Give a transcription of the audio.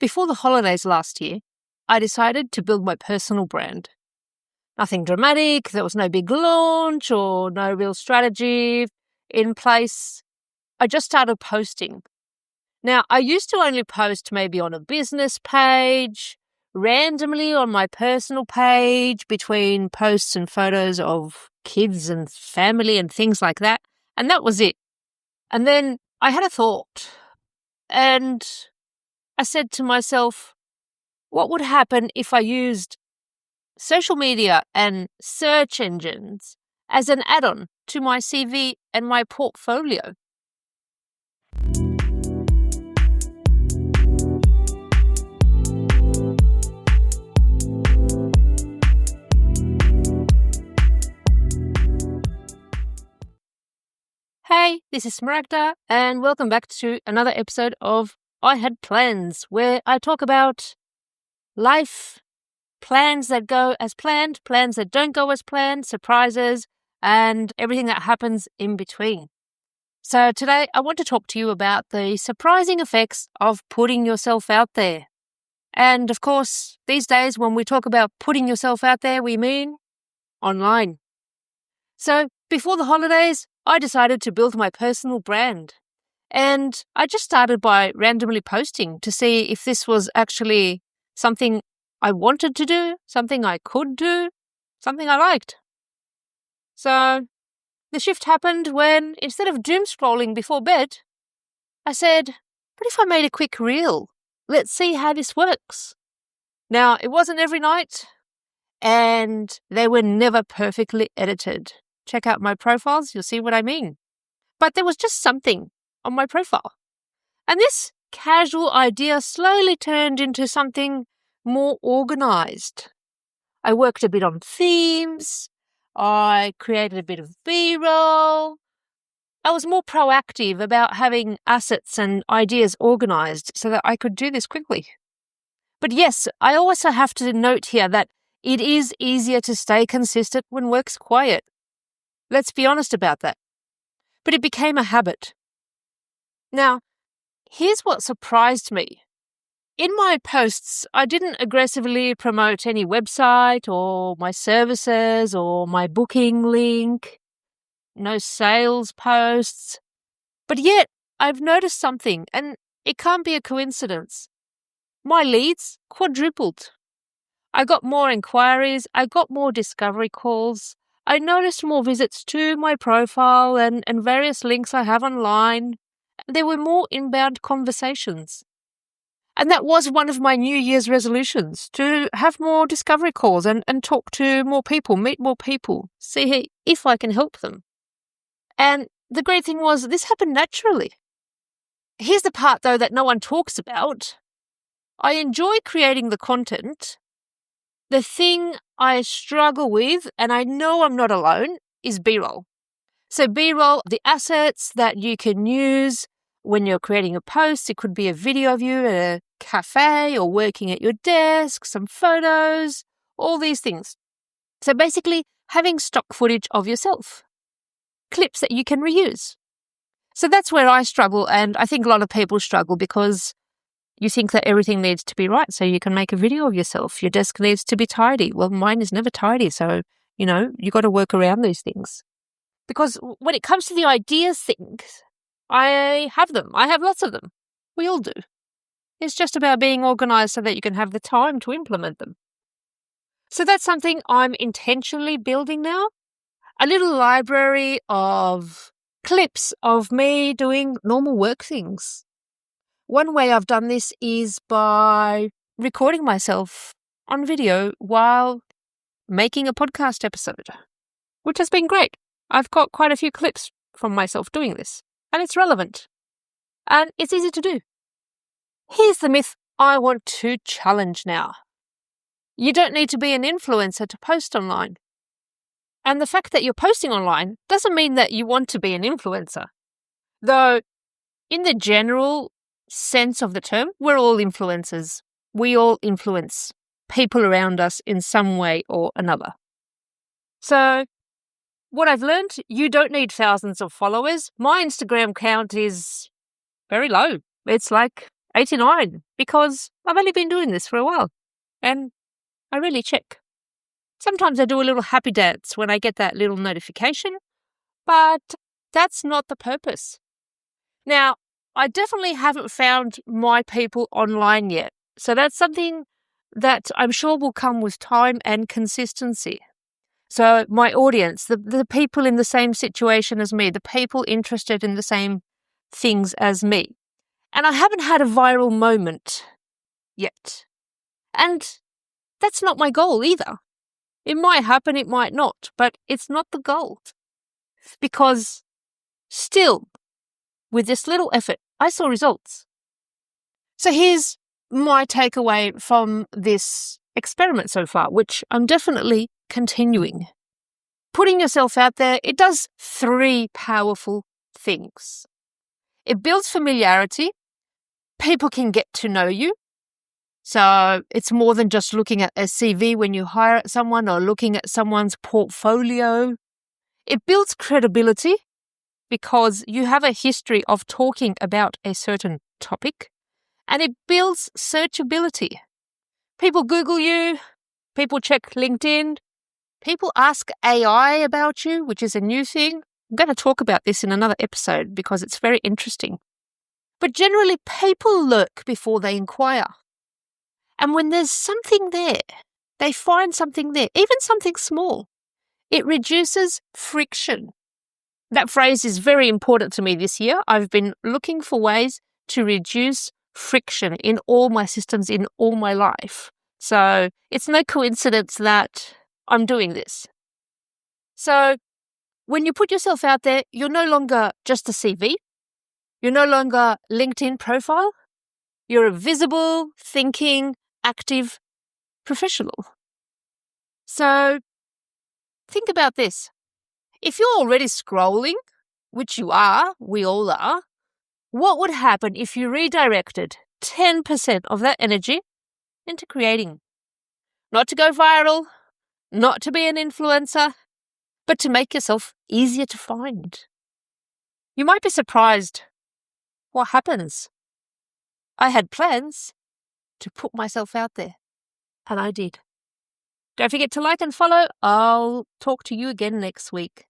Before the holidays last year, I decided to build my personal brand. Nothing dramatic, there was no big launch or no real strategy in place. I just started posting. Now, I used to only post maybe on a business page, randomly on my personal page, between posts and photos of kids and family and things like that, and that was it. And then I had a thought, and I said to myself, what would happen if I used social media and search engines as an add-on to my CV and my portfolio? Hey, this is Smaragda, and welcome back to another episode of I Had Plans, where I talk about life, plans that go as planned, plans that don't go as planned, surprises, and everything that happens in between. So today I want to talk to you about the surprising effects of putting yourself out there. And of course, these days when we talk about putting yourself out there, we mean online. So before the holidays, I decided to build my personal brand. And I just started by randomly posting to see if this was actually something I wanted to do, something I could do, something I liked. So the shift happened when, instead of doom scrolling before bed, I said, what if I made a quick reel? Let's see how this works. Now, it wasn't every night, and they were never perfectly edited. Check out my profiles, you'll see what I mean. But there was just something on my profile. And this casual idea slowly turned into something more organized. I worked a bit on themes. I created a bit of B-roll. I was more proactive about having assets and ideas organized so that I could do this quickly. But yes, I also have to note here that it is easier to stay consistent when work's quiet. Let's be honest about that. But it became a habit. Now, here's what surprised me. In my posts, I didn't aggressively promote any website or my services or my booking link. No sales posts. But yet, I've noticed something, and it can't be a coincidence. My leads quadrupled. I got more inquiries, I got more discovery calls, I noticed more visits to my profile and various links I have online. There were more inbound conversations. And that was one of my New Year's resolutions, to have more discovery calls and talk to more people, meet more people, see if I can help them. And the great thing was, this happened naturally. Here's the part, though, that no one talks about. I enjoy creating the content. The thing I struggle with, and I know I'm not alone, is B-roll. So B-roll, the assets that you can use when you're creating a post. It could be a video of you at a cafe or working at your desk, some photos, all these things. So basically, having stock footage of yourself, clips that you can reuse. So that's where I struggle, and I think a lot of people struggle because you think that everything needs to be right so you can make a video of yourself. Your desk needs to be tidy. Well, mine is never tidy, so, you got to work around these things. Because when it comes to the ideas things, I have them. I have lots of them. We all do. It's just about being organized so that you can have the time to implement them. So that's something I'm intentionally building now. A little library of clips of me doing normal work things. One way I've done this is by recording myself on video while making a podcast episode, which has been great. I've got quite a few clips from myself doing this, and it's relevant, and it's easy to do. Here's the myth I want to challenge now. You don't need to be an influencer to post online. And the fact that you're posting online doesn't mean that you want to be an influencer. Though, in the general sense of the term, we're all influencers. We all influence people around us in some way or another. So, what I've learned, you don't need thousands of followers. My Instagram count is very low. It's like 89 because I've only been doing this for a while and I really check. Sometimes I do a little happy dance when I get that little notification, but that's not the purpose. Now, I definitely haven't found my people online yet. So that's something that I'm sure will come with time and consistency. So my audience, the people in the same situation as me, the people interested in the same things as me. And I haven't had a viral moment yet. And that's not my goal either. It might happen, it might not, but it's not the goal. Because still, with this little effort, I saw results. So here's my takeaway from this experiment so far, which I'm definitely continuing. Putting yourself out there, it does 3 powerful things. It builds familiarity. People can get to know you. So it's more than just looking at a CV when you hire someone or looking at someone's portfolio. It builds credibility because you have a history of talking about a certain topic. And it builds searchability. People Google you, people check LinkedIn, people ask AI about you, which is a new thing. I'm going to talk about this in another episode because it's very interesting. But generally, people lurk before they inquire. And when there's something there, they find something there, even something small. It reduces friction. That phrase is very important to me this year. I've been looking for ways to reduce friction in all my systems, in all my life. So it's no coincidence that I'm doing this. So when you put yourself out there, you're no longer just a CV. You're no longer LinkedIn profile. You're a visible, thinking, active professional. So think about this. If you're already scrolling, which you are, we all are, what would happen if you redirected 10% of that energy into creating? Not to go viral, not to be an influencer, but to make yourself easier to find. You might be surprised what happens. I had plans to put myself out there, and I did. Don't forget to like and follow. I'll talk to you again next week.